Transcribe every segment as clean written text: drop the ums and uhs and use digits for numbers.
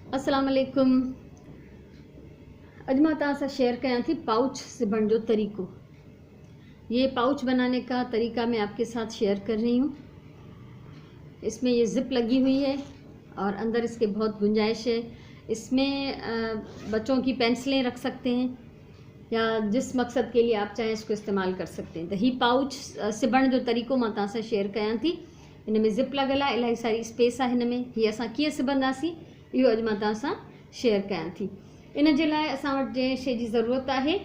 अस्सलाम वालेकुम। अॼु मां तव्हां सां शेयर कयां थी पाउच सिबण जो तरीक़ो। ये पाउच बनाने का तरीका मैं आपके साथ शेयर कर रही हूँ। इसमें ये ज़िप लगी हुई है और अंदर इसके बहुत गुंजाइश है। इसमें बच्चों की पेंसिलें रख सकते हैं या जिस मकसद के लिए आप चाहें इसको इस्तेमाल कर सकते हैं। त ही पाउच सिबण जो तरीक़ो मां तव्हां सां शेयर कयां थी। हिन में ज़िप लॻल आहे, इलाही सारी स्पेस आहे हिन में। हीअ असां कीअं सिबंदासीं इहो अॼु मां तव्हां सां शेयर कयां थी। इन जे लाइ असां वटि जंहिं शइ जी ज़रूरत आहे,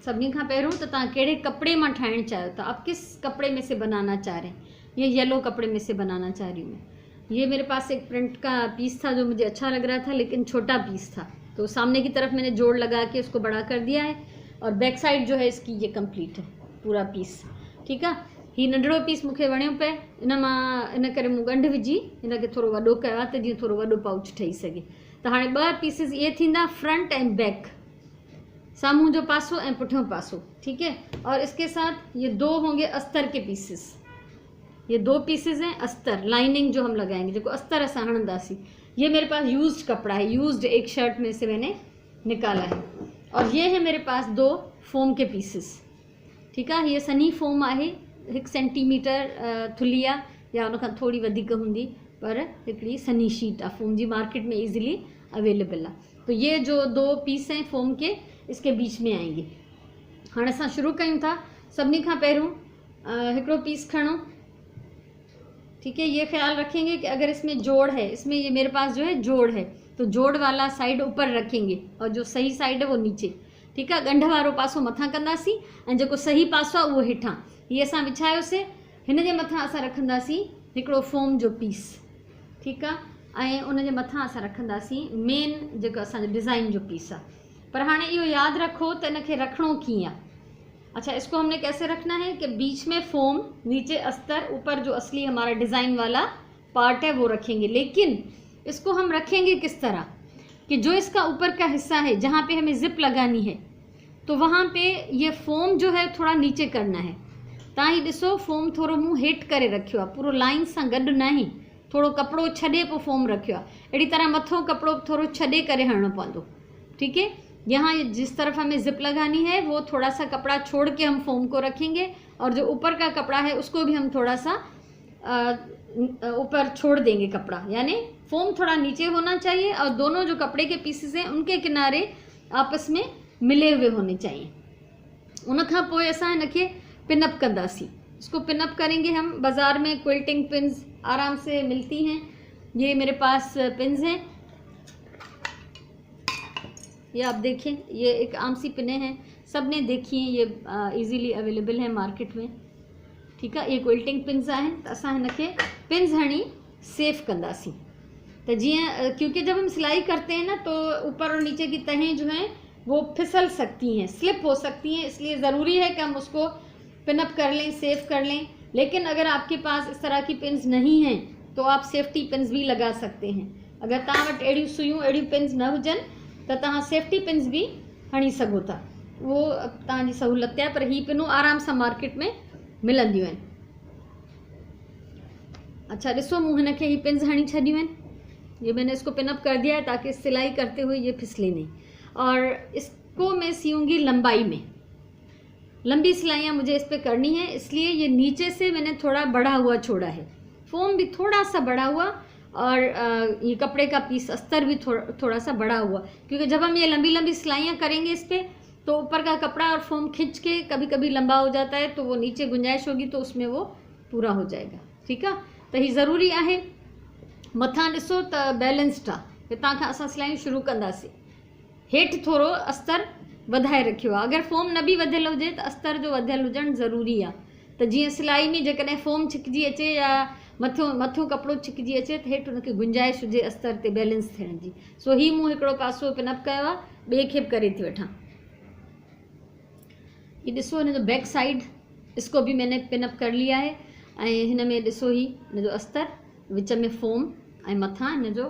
सभिनी खां पहिरियों त तव्हां कहिड़े कपिड़े मां ठाहिणु चाहियो था, आप किस कपड़े में से बनाना चाह रहे हैं। ये येलो कपड़े में से बनाना चाह रही हूँ मैं। ये मेरे पास एक प्रिंट का पीस था जो मुझे अच्छा लग रहा था, लेकिन छोटा पीस था, तो सामने की तरफ मैंने जोड़ लगा के उसको बड़ा कर दिया है और बैक साइड जो है इसकी ये कंप्लीट है पूरा पीस। ठीक है, ही नंढड़ो पीस मूंखे वणियो पे, इन करे मूं गंढ विझी हिनखे थोरो वॾो कयो आहे त जीअं थोरो वॾो पाउच ठही सघे। त हाणे ॿ पीसिस ये थींदा, फ्रंट एंड बैक, साम्हूं जो पासो ऐं पुठियों पासो। ठीक है, और इसके साथ ये दो होंगे अस्तर के पीसेस। ये दो पीसेस हैं अस्तर, लाइनिंग जो हम लगाएंगे, जो अस्तर असां हणंदासीं। ये मेरे पास यूज्ड कपड़ा है, यूज्ड एक शर्ट में से मैंने निकाला है। और ये है मेरे पास दो फोम के पीसेस। ठीक है, ये सनी फोम आहे, 1 सेंटीमीटर थुली आहे या उनखां थोड़ी वधीक हूंदी, पर हिकिड़ी सनी शीट आहे फोम जी, मार्केट में इजीली अवेलेबल आहे। तो ये जो दो पीस हैं फोम के, इसके बीच में आएंगे। हाँ असां शुरू कयूं था। सभिनी खां पहिरियों हिकिड़ो पीस खणो। ठीक है, ये ख्याल रखेंगे कि अगर इसमें जोड़ है, इसमें ये मेरे पास जो है जोड़ है, तो जोड़ वाला साइड ऊपर रखेंगे और जो सही साइड है वो नीचे। ठीक है, गंढ वारो पासो मथां कंदासीं ऐं जेको सही पासो आहे उहो हेठां। ये असां विछायोसीं, हिन जे मथां असां रखंदासीं हिकिड़ो फोम जो पीस। ठीक आहे, ऐं उन जे मथां असां रखंदासीं मेन जेको असांजो डिज़ाइन जो पीस आहे। पर हाणे इहो यादि रखो त इनखे रखिणो कीअं आहे। अच्छा, इसको हमने कैसे रखना है कि बीच में फोम, नीचे अस्तर, ऊपर जो असली हमारा डिज़ाइन वाला पार्ट है वो रखेंगे। लेकिन इसको हम रखेंगे किस तरह कि जो इसका ऊपर का हिस्सा है जहाँ पे हमें ज़िप लगानी है, तो वहाँ पे ये फोम जो है थोड़ा नीचे करना है। तव्हां ही ॾिसो, फोम थोरो मूं हेठि करे रखियो आहे, पूरो लाइन सां गॾु नहीं, थोरो कपिड़ो छॾे पोइ फोम रखियो आहे। अहिड़ी तरह मथो कपिड़ो थोरो छॾे करे हणिणो पवंदो। ठीक है, यहाँ जिस तरफ हमें ज़िप लगानी है वो थोड़ा सा कपड़ा छोड़ के हम फोम को रखेंगे, और जो ऊपर का कपड़ा है उसको भी हम थोड़ा सा ऊपर छोड़ देंगे कपड़ा, यानी फोम थोड़ा नीचे होना चाहिए और दोनों जो कपड़े के पीसेस हैं उनके किनारे आपस में मिले हुए होने चाहिए। उनखां पोइ असां इनखे पिनअप कंदासीं। इसको पिनअप करेंगे हम। बाज़ार में क्विल्टिंग पिन्स आराम से मिलती हैं। ये मेरे पास पिन्स हैं, ये आप देखें, ये एक आम सी पिने हैं, सब ने देखी हैं, ये इजीली अवेलेबल है मार्केट में। ठीक है, ये क्विल्टिंग पिन्स आहिनि, त असां हिनखे पिन्स हणी सेफ कंदासीं। तो जीअं, क्योंकि जब हम सिलाई करते हैं ना, तो ऊपर और नीचे की तहें जो हैं वो फिसल सकती हैं, स्लिप हो सकती हैं, इसलिए ज़रूरी है कि हम उसको पिनअप कर लें, सेफ कर लें। लेकिन अगर आपके पास इस तरह की पिन्स नहीं हैं तो आप सेफ्टी पिन्स भी लगा सकते हैं। अगर तव्हां वटि अहिड़ियूं सुयूं, अहिड़ियूं पिन्स न हुजनि त तव्हां सेफ्टी पिन्स भी हणी सघो था, वो तव्हांजी सहूलियत आहे। पर ही पिनूं आराम सां मार्केट में मिलंदियूं आहिनि। अच्छा ॾिसो, मूं हिनखे ही पिन्स हणी छॾियूं आहिनि। ये मैंने इसको पिनअप कर दिया है ताकि सिलाई करते हुए ये फिसले नहीं। और इसको मैं सीऊँगी लंबाई में, लंबी सिलाइयाँ मुझे इस पर करनी है, इसलिए ये नीचे से मैंने थोड़ा बढ़ा हुआ छोड़ा है, फोम भी थोड़ा सा बढ़ा हुआ, और ये कपड़े का पीस अस्तर भी थोड़ा सा बढ़ा हुआ, क्योंकि जब हम ये लंबी लंबी सिलाइयाँ करेंगे इस पर, तो ऊपर का कपड़ा और फोम खिंच के कभी कभी लंबा हो जाता है, तो वो नीचे गुंजाइश होगी तो उसमें वो पूरा हो जाएगा। ठीक है, तो ही ज़रूरी आहे। मथां ॾिसो त बैलेंस्ड आहे, हितां खां असां सिलायूं शुरू कंदासीं। हेठि थोरो अस्तर वधाए रखियो आहे। अगरि फोम न बि वधियल हुजे त अस्तर जो वधियल हुजणु ज़रूरी आहे, त जीअं सिलाई में जेकॾहिं फोम छिकिजी अचे या मथो कपिड़ो छिकिजी अचे त हेठि हुनखे गुंजाइश हुजे अस्तर ते बैलेंस थियण जी। सो ही मूं हिकिड़ो पासो पिनअप कयो आहे, ॿिए खे बि करे थी वठां। ये ॾिसो, हिन जो बैक साइड, इसको भी मैंने पिनअप कर लिया है। ऐं हिन में ॾिसो, ही हिन जो अस्तर, विच में फोम, ऐं मथां हिन जो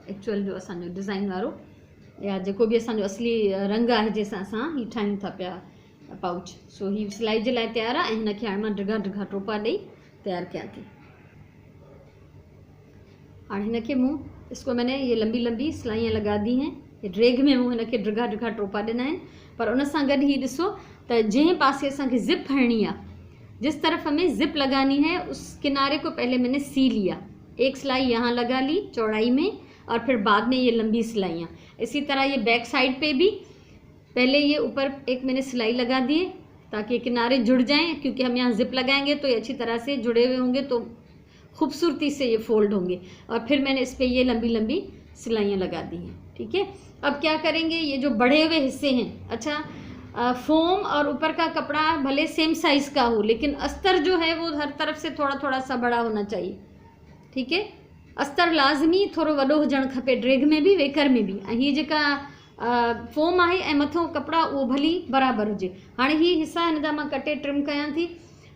एक्चुअल जो असांजो डिज़ाइन वारो या जेको बि असांजो असली रंग आहे जंहिंसां असां ही ठाहियूं था पिया पाउच। सो ही सिलाई जे लाइ तयारु आहे, ऐं हिनखे हाणे मां डिघा डिघा टोपा ॾेई तयारु कयां थी। और हिनखे मूं इसको मैंने ये लंबी लंबी सिलाइयाँ लगा दी हैं। ये ड्रेग में मूं हिनखे ड्रिघा ड्रिघा टोपा ॾिना आहिनि। पर उन सां गॾु ही ॾिसो त जंहिं पासे असांखे ज़िप हणनी आहे, जिस तरफ हमें ज़िप लगानी है उस किनारे को पहले मैंने सी लिया। एक सिलाई यहाँ लगा ली चौड़ाई में और फिर बाद में ये लंबी सिलाइयाँ। इसी तरह ये बैक साइड पे भी पहले ये ऊपर एक मैंने सिलाई लगा दी है ताकि किनारे जुड़ जाएं, क्योंकि हम यहाँ ज़िप लगाएंगे तो ये अच्छी तरह से जुड़े हुए होंगे तो खूबसूरती से ये फोल्ड होंगे। और फिर मैंने इस पर ये लंबी लंबी सिलाइयाँ लगा दी हैं। ठीक है, अब क्या करेंगे, ये जो बढ़े हुए हिस्से हैं, अच्छा फोम और ऊपर का कपड़ा भले सेम साइज़ का हो, लेकिन अस्तर जो है वो हर तरफ से थोड़ा थोड़ा सा बड़ा होना चाहिए। ठीक है, अस्तर लाज़मी थोड़ो वॾो हुजणु खपे, ड्रेग में भी वेकर में भी। ऐं हीअ जेका फोम आहे ऐं मथों कपड़ा उहो भली बराबरि हुजे। हाणे ही हिस्सा हिन जा मां कटे ट्रिम कयां थी।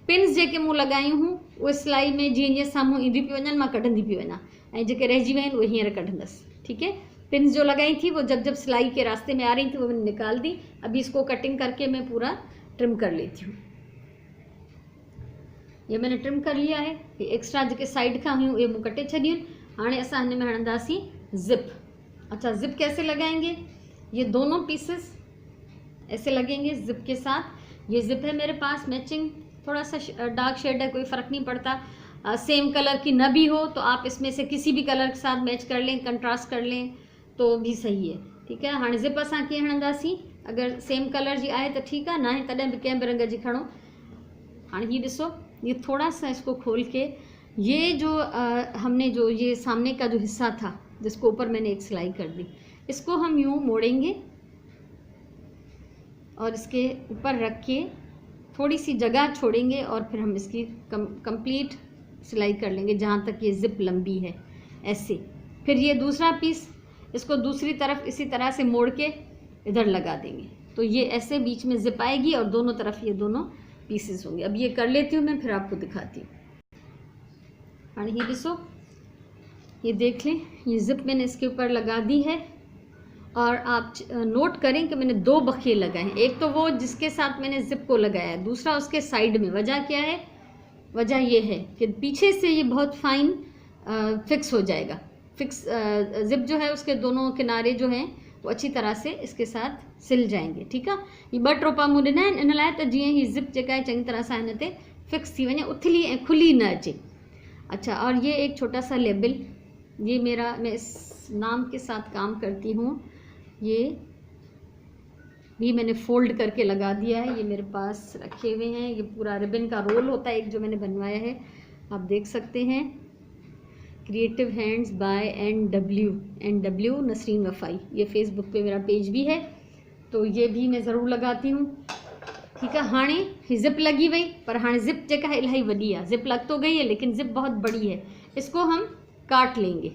पिन्स जेके मूं लॻायूं हूं उहे सिलाई में जीअं जीअं साम्हूं ईंदी पियूं वञनि मां कढंदी पई वञा, ऐं जेके रहिजी विया आहिनि उहे हींअर कढंदसि। ठीक है, पिन्स जो लगाई थी वो जब जब सिलाई के रास्ते में आ रही थी वो मैंने निकाल दी। अभी इसको कटिंग करके मैं पूरा ट्रिम कर लेती हूँ। ये मैंने ट्रिम कर लिया है। ये एक्स्ट्रा जेके साइड खां हुयूं उहे मूं कटे छॾियूं। हाणे असां हिन में हणंदासीं ज़िप। अच्छा, ज़िप कैसे लगाएंगे, ये दोनों पीसेस ऐसे लगेंगे ज़िप के साथ। ये ज़िप है मेरे पास मैचिंग, थोड़ा सा डार्क शेड है, कोई फ़र्क नहीं पड़ता। सेम कलर की न भी हो तो आप इसमें से किसी भी कलर के साथ मैच कर लें, कंट्रास्ट कर लें तो भी सही है। ठीक है, हाँ ज़िप असां कीअं हणंदासीं, अगर सेम कलर जी आहे तो ठीक है, ना है तॾहिं भी कंहिं भी रंग जी खणो। हाँ ये ॾिसो, ये थोड़ा सा इसको खोल के ये जो हमने जो ये सामने का जो हिस्सा था जिसको ऊपर मैंने एक सिलाई कर दी, इसको हम यूँ मोड़ेंगे और इसके ऊपर रख के थोड़ी सी जगह छोड़ेंगे और फिर हम इसकी कंप्लीट सिलाई कर लेंगे जहाँ तक ये ज़िप लंबी है, ऐसे। फिर ये दूसरा पीस इसको दूसरी तरफ इसी तरह से मोड़ के इधर लगा देंगे तो ये ऐसे बीच में ज़िप आएगी और दोनों तरफ ये दोनों पीसेस होंगे। अब ये कर लेती हूँ मैं, फिर आपको दिखाती हूँ। हाँ ये ॾिसो, ये देख लें, ये ज़िप मैंने इसके ऊपर लगा दी है। और आप नोट करें कि मैंने दो बखिए लगाए हैं, एक तो वो जिसके साथ मैंने ज़िप को लगाया है, दूसरा उसके साइड में। वजह क्या है, वजह ये है कि पीछे से ये बहुत फाइन फिक्स हो जाएगा। फिक्स ज़िप जो है उसके दोनों किनारे जो हैं वो अच्छी तरह से इसके साथ सिल जाएंगे। ठीक है, ये ॿ टोपा मूं ॾिना आहिनि इन लाइ त जीअं ही ज़िप जेका है चङी तरह सां हिन ते फिक्स थी वञे, उथली ऐं खुली न अचे। अच्छा, और ये एक छोटा सा लेबल, ये मेरा, मैं इस नाम के साथ काम करती हूँ, ये भी मैंने फोल्ड करके लगा दिया है। ये मेरे पास रखे हुए हैं, ये पूरा रिबन का रोल होता है एक जो मैंने बनवाया है, आप देख सकते हैं। Creative hands by NW Nasreen Wafai, ये फेसबुक पे मेरा पेज भी है, तो ये भी मैं ज़रूर लगाती हूँ। ठीक है, हाणे ही ज़िप लगी वही, पर हाणे ज़िप जेका है इलाही वॾी आहे। ज़िप लग तो गई है लेकिन ज़िप बहुत बड़ी है, इसको हम काट लेंगे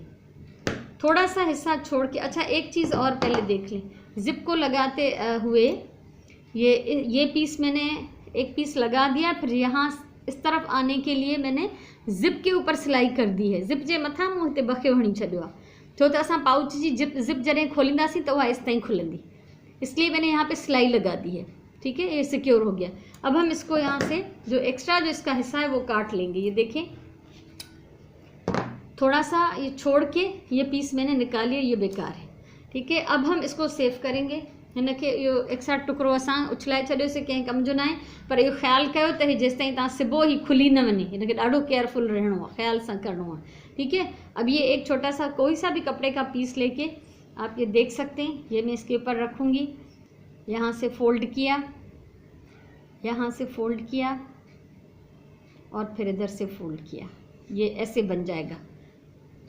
थोड़ा सा हिस्सा छोड़ के। अच्छा, एक चीज़ और पहले देख लें, ज़िप को लगाते हुए ये पीस मैंने एक पीस लगा दिया, फिर यहाँ इस तरफ आने के लिए मैंने ज़िप के ऊपर सिलाई कर दी है। ज़िप जे मथां मूं हिते बखियो हणी छॾियो आहे, छो त असां पाउच जी ज़िप जॾहिं खोलींदासीं तो वह इस ताईं खुलंदी, इसलिए मैंने यहाँ पे सिलाई लगा दी है। ठीक है, ये सिक्योर हो गया। अब हम इसको यहाँ से जो एक्स्ट्रा जो इसका हिस्सा है वो काट लेंगे। ये देखें, थोड़ा सा ये छोड़ के ये पीस मैंने निकालिए, ये बेकार है। ठीक है, अब हम इसको सेव करेंगे। हिनखे इहो एक्स्ट्रा टुकड़ो असां उछलाए छॾियोसीं, कंहिं कम जो न आहे, पर इहो ख़्यालु कयो त ही जेसि ताईं तव्हां सिबो ही खुली न वञे, हिनखे ॾाढो केयरफुल रहणो आहे, ख़्याल सां करिणो आहे। ठीक है, अब ये एक छोटा सा कोई सा भी कपड़े का पीस लेके आप ये देख सकते हैं, ये मैं इसके ऊपर रखूँगी। यहाँ से फोल्ड किया, यहाँ से फोल्ड किया और फिर इधर से फोल्ड किया, ये ऐसे बन जाएगा।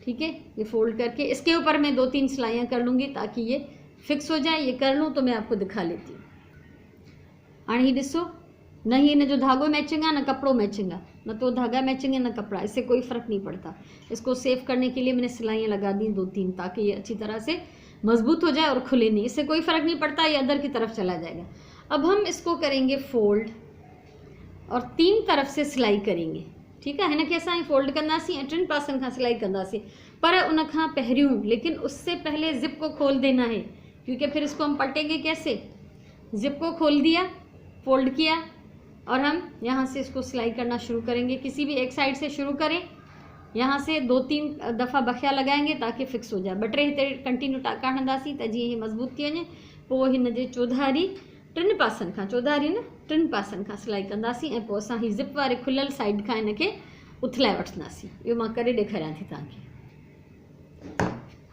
ठीक है, ये फोल्ड करके इसके ऊपर मैं 2-3 सिलाइयाँ कर लूँगी ताकि ये फिक्स हो जाए। ये कर लूँ तो मैं आपको दिखा लेती हूँ। हाणे ही ॾिसो, न ही इन जो धागो मैचिंग है, न कपड़ो मैचिंग है, न तो धागा मैचिंग है न कपड़ा, इससे कोई फ़र्क नहीं पड़ता। इसको सेव करने के लिए मैंने सिलाइयाँ लगा दी 2-3 ताकि ये अच्छी तरह से मजबूत हो जाए और खुले नहीं, इससे कोई फ़र्क नहीं पड़ता, ये अंदर की तरफ चला जाएगा। अब हम इसको करेंगे फोल्ड और 3 तरफ से सिलाई करेंगे। ठीक है, हिनखे असां फोल्ड कंदासीं ऐं 3 पासनि खां सिलाई कंदासीं, पर उन खां पहिरियों, लेकिन उससे पहले ज़िप को खोल देना है, क्योंकि फिर इसको हम पलटेंगे कैसे। ज़िप को खोल दिया, फोल्ड किया और हम यहाँ से इसको सिलाई करना शुरू करेंगे। किसी भी एक साइड से शुरू करें यहाँ से 2-3 दफ़ा बखिया लगाएंगे ताकि फिक्स हो जाए। ॿ टे हिते कंटिन्यू टाका हणंदासीं त जीअं हीअ मज़बूत थी वञे। पोइ हिन जे चौधारी टिनि पासनि खां, चौधारी न टिनि पासनि खां सिलाई कंदासीं ऐं पोइ असां हीअ ज़िप वारे खुलियल साइड खां हिनखे उथलाए वठंदासीं। इहो मां करे ॾेखारियां थी तव्हांखे।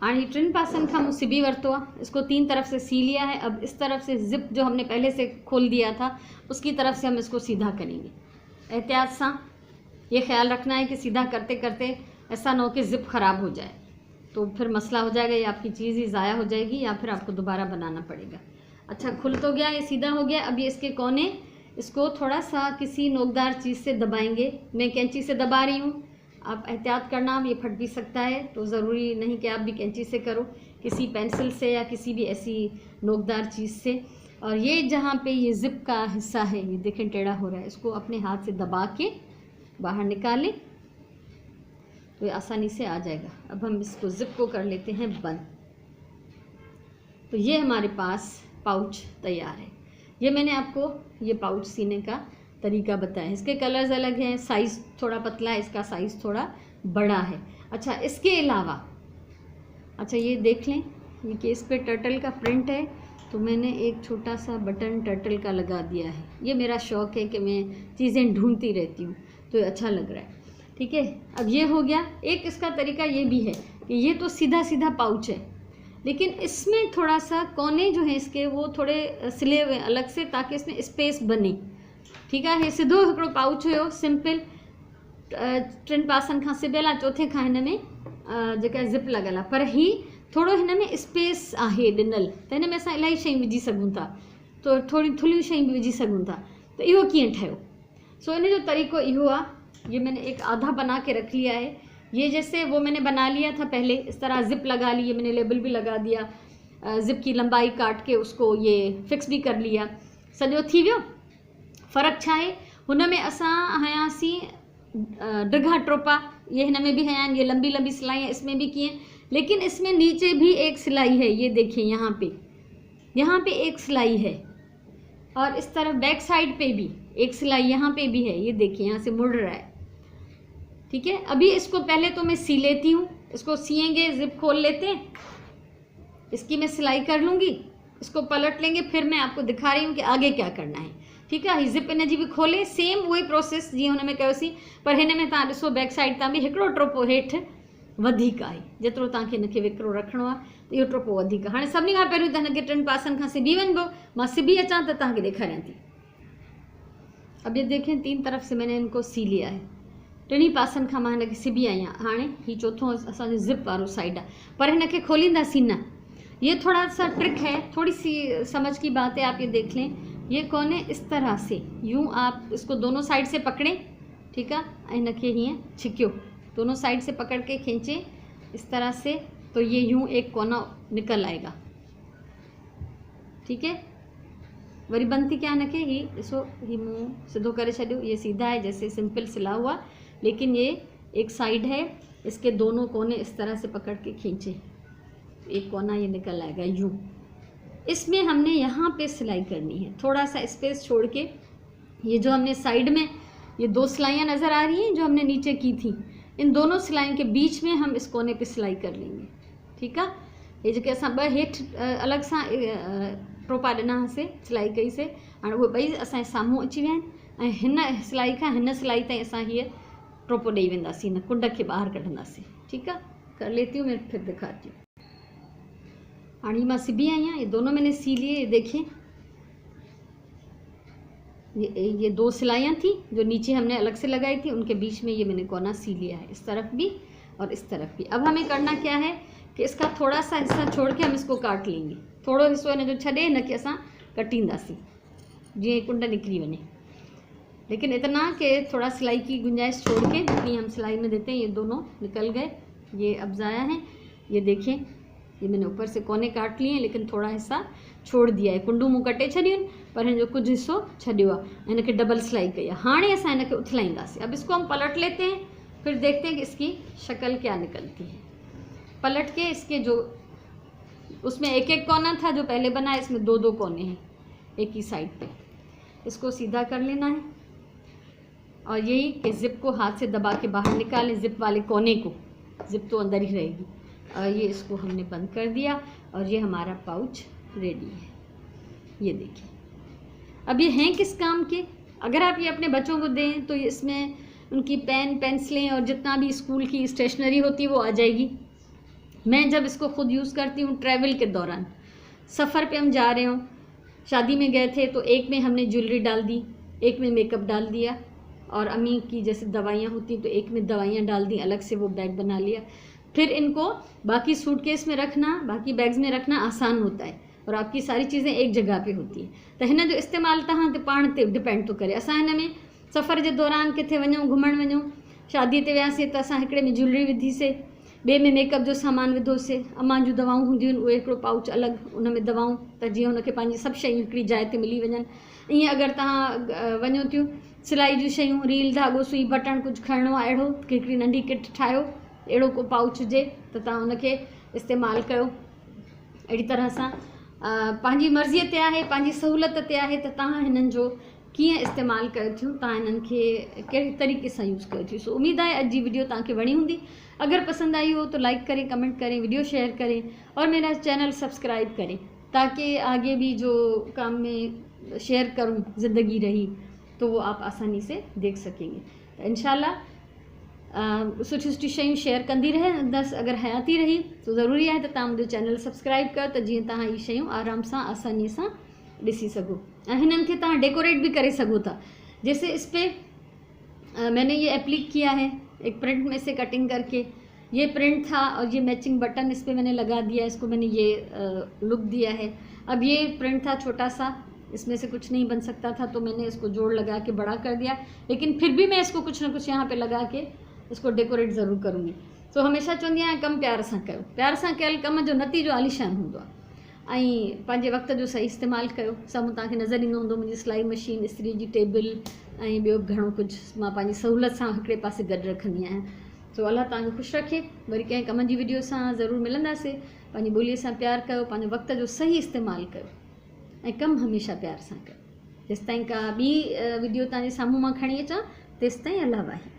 हाँ, ये टिन पासन का मुझे सिबी वरतो है, इसको 3 तरफ से सी लिया है। अब इस तरफ से जिप जो हमने पहले से खोल दिया था उसकी तरफ से हम इसको सीधा करेंगे। एहतियात सा ये ख्याल रखना है कि सीधा करते करते ऐसा ना हो कि जिप ख़राब हो जाए, तो फिर मसला हो जाएगा, या आपकी चीज़ ही ज़ाया हो जाएगी या फिर आपको दोबारा बनाना पड़ेगा। अच्छा, खुल तो गया, ये सीधा हो गया। अब ये इसके कोने, इसको थोड़ा सा किसी नोकदार चीज़ से दबाएंगे। मैं कैंची से दबा रही हूँ, आप एहतियात करना, ये फट भी सकता है, तो ज़रूरी नहीं कि आप भी कैंची से करो, किसी पेंसिल से या किसी भी ऐसी नोकदार चीज़ से। और ये जहाँ पे ये ज़िप का हिस्सा है, ये देखें टेढ़ा हो रहा है, इसको अपने हाथ से दबा के बाहर निकालें तो ये आसानी से आ जाएगा। अब हम इसको ज़िप को कर लेते हैं बंद। तो ये हमारे पास पाउच तैयार है। ये मैंने आपको ये पाउच सीने का तरीका बताया। इसके कलर्स अलग हैं, साइज़ थोड़ा पतला है, इसका साइज़ थोड़ा बड़ा है। अच्छा, इसके अलावा अच्छा ये देख लें, ये केस पे टर्टल का प्रिंट है, तो मैंने एक छोटा सा बटन टर्टल का लगा दिया है। ये मेरा शौक़ है कि मैं चीज़ें ढूंढती रहती हूँ, तो ये अच्छा लग रहा है। ठीक है, अब ये हो गया। एक इसका तरीका ये भी है कि ये तो सीधा सीधा पाउच है, लेकिन इसमें थोड़ा सा कोने जो हैं इसके वो थोड़े सिले हुए अलग से, ताकि इसमें स्पेस बने। ठीक है, ये सिधो हिकिड़ो पाउच हुयो सिंपल, 3 पासन खां सिबियल आहे, चौथे खां हिन में जेका ज़िप लॻल आहे, पर ही थोड़ो हिन में स्पेस आहे ॾिनल, त हिन में असां इलाही शयूं विझी सघूं था, तो थोड़ी थुलियूं शयूं भी विझी सघूं था। त इहो कीअं ठहियो? सो इन जो तरीक़ो इहो आहे। ये मैंने एक आधा बना के रख लिया है। ये जैसे वो मैंने बना लिया था पहले, इस तरह ज़िप लगा ली, ये मैंने लेबल भी लगा दिया, ज़िप की लंबाई काट के उसको ये फिक्स भी कर लिया, सॼो थी वियो। फ़र्क़ु छा आहे, हुन में असां हयासीं डिघा टोपा, ये हिन में भी हया आहिनि, ये लंबी लंबी सिलाई है, इसमें भी किए, लेकिन इसमें नीचे भी एक सिलाई है, ये देखिए यहाँ पे एक सिलाई है, और इस तरफ बैक साइड पे भी एक सिलाई यहाँ पे भी है, ये देखिए यहाँ से मुड़ रहा है। ठीक है, अभी इसको पहले तो मैं सी लेती हूँ, इसको सिएंगे, ज़िप खोल लेते हैं, इसकी मैं सिलाई कर लूँगी, इसको पलट लेंगे, फिर मैं आपको दिखा रही हूँ कि आगे क्या करना है। ठीक है, ज़िप इन जी भी खोले, सेम वही प्रोसेस जीअं हुन में कयोसीं, पर हिन में तव्हां ॾिसो बैक साइड तां बि हिकिड़ो टोपो हेठि वधीक आहे। जेतिरो तव्हांखे हिनखे विकिरो रखिणो आहे, त इहो टोपो वधीक। हाणे सभिनी खां पहिरियों त हिनखे 3 पासनि खां सिबी वञिबो। मां सिबी अचां त तव्हांखे ॾेखारियां थी। अब ये देखें, 3 तरफ से मैंने इनको सी लिया है, 3 पासनि खां मां हिनखे सिबी आई आहियां। हाणे हीउ चौथों असांजो ज़िप वारो साइड आहे, पर हिनखे खोलींदासीं न। ये थोड़ा सा ट्रिक है, थोड़ी सी समझ की बात है, आप ये देख लें। ये कोने इस तरह से, यूँ आप इसको दोनों साइड से पकड़ें, ठीक है, इनके हीअं छिकियो, दोनों साइड से पकड़ के खींचें इस तरह से, तो ये यूँ एक कोना निकल आएगा। ठीक है, वरी बंद थी क्या हिनखे, ही ॾिसो, ही मुंहुं सिधो करे छॾियो, ये सीधा है जैसे सिंपल सिला हुआ, लेकिन ये एक साइड है, इसके दोनों कोने इस तरह से पकड़ के खींचे, एक कोना ये निकल आएगा यूँ। इसमें हमने यहाँ पे सिलाई करनी है, थोड़ा सा स्पेस छोड़ के। ये जो हमने साइड में ये 2 सिलाइयाँ नज़र आ रही हैं जो हमने नीचे की थी, इन दोनों सिलाइयों के बीच में हम इस कोने पे सिलाई कर लेंगे। ठीक है, ये जो असां 2 हेठि अलॻि सां टोपा ॾिना हुआसीं सिलाई कई से, हाणे उहे 2 असांजे साम्हूं अची विया आहिनि, ऐं हिन सिलाई खां हिन सिलाई ताईं असां हीअ टोपो ॾेई वेंदासीं, हिन कुंड खे ॿाहिरि कढंदासीं। ठीक है, कर लेती हूँ मैं, फिर दिखाती हूँ। हाँ, मां सिबी आई हैं, ये दोनों मैंने सी लिए। ये देखिए, ये 2 सिलाइयाँ थी जो नीचे हमने अलग से लगाई थी, उनके बीच में ये मैंने कोना सी लिया है, इस तरफ भी और इस तरफ भी। अब हमें करना क्या है कि इसका थोड़ा सा हिस्सा छोड़ के हम इसको काट लेंगे, थोड़ो हिस्सो इन जो छॾे हिनखे असां कटींदासीं जीअं कुंड निकिरी वञे, लेकिन इतना कि थोड़ा सिलाई की गुंजाइश छोड़ के, जितनी हम सिलाई में देते हैं। ये दोनों निकल गए, ये अब ज़ाया हैं। ये देखें, ये मैंने ऊपर से कोने काट लिए हैं, लेकिन थोड़ा हिस्सा छोड़ दिया है, कुंडू मूं कटे छॾियूं आहिनि, पर हिन जो कुछ हिस्सो छॾियो आहे, हिनखे डबल सिलाई कई आहे। हाणे असां हिनखे उथलाईंदासीं। अब इसको हम पलट लेते हैं, फिर देखते हैं कि इसकी शक्ल क्या निकलती है। पलट के इसके जो उसमें एक कोना था जो पहले बना, इसमें 2 कोने हैं एक ही साइड पे, इसको सीधा कर लेना है। और यही कि ज़िप को हाथ से दबा के बाहर निकालें, ज़िप वाले कोने को, ज़िप तो अंदर ही रहेगी। और ये इसको हमने बंद कर दिया और ये हमारा पाउच रेडी है। ये देखिए, अब ये हैं किस काम के? अगर आप ये अपने बच्चों को दें तो इसमें उनकी पेन, पेंसिलें और जितना भी स्कूल की स्टेशनरी होती है वो आ जाएगी। मैं जब इसको ख़ुद यूज़ करती हूँ ट्रैवल के दौरान, सफ़र पे हम जा रहे हों, शादी में गए थे तो एक में हमने ज्वेलरी डाल दी, एक में मेकअप डाल दिया, और अम्मी की जैसे दवाइयाँ होती तो एक में दवाइयाँ डाल दी, अलग से वो बैग बना लिया। फिर इनको बाकी सूटकेस में रखना, बाकी बैग्स में रखना आसान होता है और आपकी सारी चीज़ें एक जगह पे होती है। त हिन जो इस्तेमालु तव्हां ते पाण ते डिपेंड थो करे। असां हिन में सफ़र जे दौरान किथे वञूं, घुमण वञूं, शादीअ ते वियासीं त असां हिकिड़े में ज्वेलरी विधीसीं, ॿिए में मेकअप जो सामान विधोसीं, अम्मा जूं दवाऊं हूंदियूं आहिनि उहे हिकिड़ो पाउच अलॻि, उन में दवाऊं, त जीअं हुनखे पंहिंजी सभु शयूं हिकिड़ी जाइ ते मिली वञनि। ईअं अगरि तव्हां वञो थियूं, सिलाई जूं शयूं, रील, धाॻो, सुई, बटण कुझु खणणो आहे अहिड़ो, हिकिड़ी नंढी किट ठाहियो, अहिड़ो को पाउच हुजे त तव्हां हुनखे इस्तेमालु कयो। अहिड़ी तरह सां पंहिंजी मर्ज़ीअ ते आहे, पंहिंजी सहूलियत ते आहे त तव्हां हिननि जो कीअं इस्तेमालु कयो थियूं, तव्हां हिननि खे कहिड़े तरीक़े सां यूज़ कयो थियूं। सो उम्मीद है अॼु जी वीडियो तव्हांखे वणी हूंदी। अगर पसंद आई हो तो लाइक करें, कमेंट करें, वीडियो शेयर करें और मेरा चैनल सब्सक्राइब करें, ताकि आगे भी जो काम में शेयर करूं ज़िंदगी रही तो वो आप आसानी से देख सकेंगे। इंशाल्लाह सुठी सुठी शयूं शेयर कंदी रहे, दस अगर हयाती रही तो ज़रूरी है तो तव्हां मुंहिंजो चैनल सब्सक्राइब कयो त जीअं तव्हां इहे शयूं आराम सां आसानी सां ॾिसी सघो ऐं हिननि खे तव्हां डेकोरेट भी करे सघो था। जैसे इस पर मैंने ये एप्लीक किया है एक प्रिंट में से कटिंग करके, ये प्रिंट था और ये मैचिंग बटन इस पर मैंने लगा दिया, इसको मैंने ये लुक दिया है। अब ये प्रिंट था छोटा सा, इसमें से कुछ नहीं बन सकता था तो मैंने इसको जोड़ लगा के बड़ा कर दिया, लेकिन फिर भी मैं इसको कुछ ना कुछ यहाँ पे लगा के इसको डेकोरेट ज़रूर करूँगी। तो हमेशा चवंदी आहियां कमु प्यार सां कयो, प्यार सां कयल कम जो नतीजो आलीशान हूंदो आहे। ऐं पंहिंजे वक़्त जो सही इस्तेमालु कयो। साम्हूं तव्हांखे नज़र ईंदो हूंदो मुंहिंजी सिलाई मशीन, इस्त्री जी टेबल ऐं ॿियो घणो कुझु मां पंहिंजी सहूलियत सां हिकिड़े पासे गॾु रखंदी आहियां। सो अल्लाह तव्हांखे ख़ुशि रखे। वरी कंहिं कम जी वीडियो सां ज़रूरु मिलंदासीं। पंहिंजी ॿोलीअ सां प्यारु कयो, पंहिंजे वक़्त जो सही इस्तेमालु कयो ऐं कमु हमेशह प्यार सां कयो। जेसिताईं का ॿी वीडियो तव्हांजे साम्हूं मां खणी अचां तेसिताईं अल्लाह वाहे।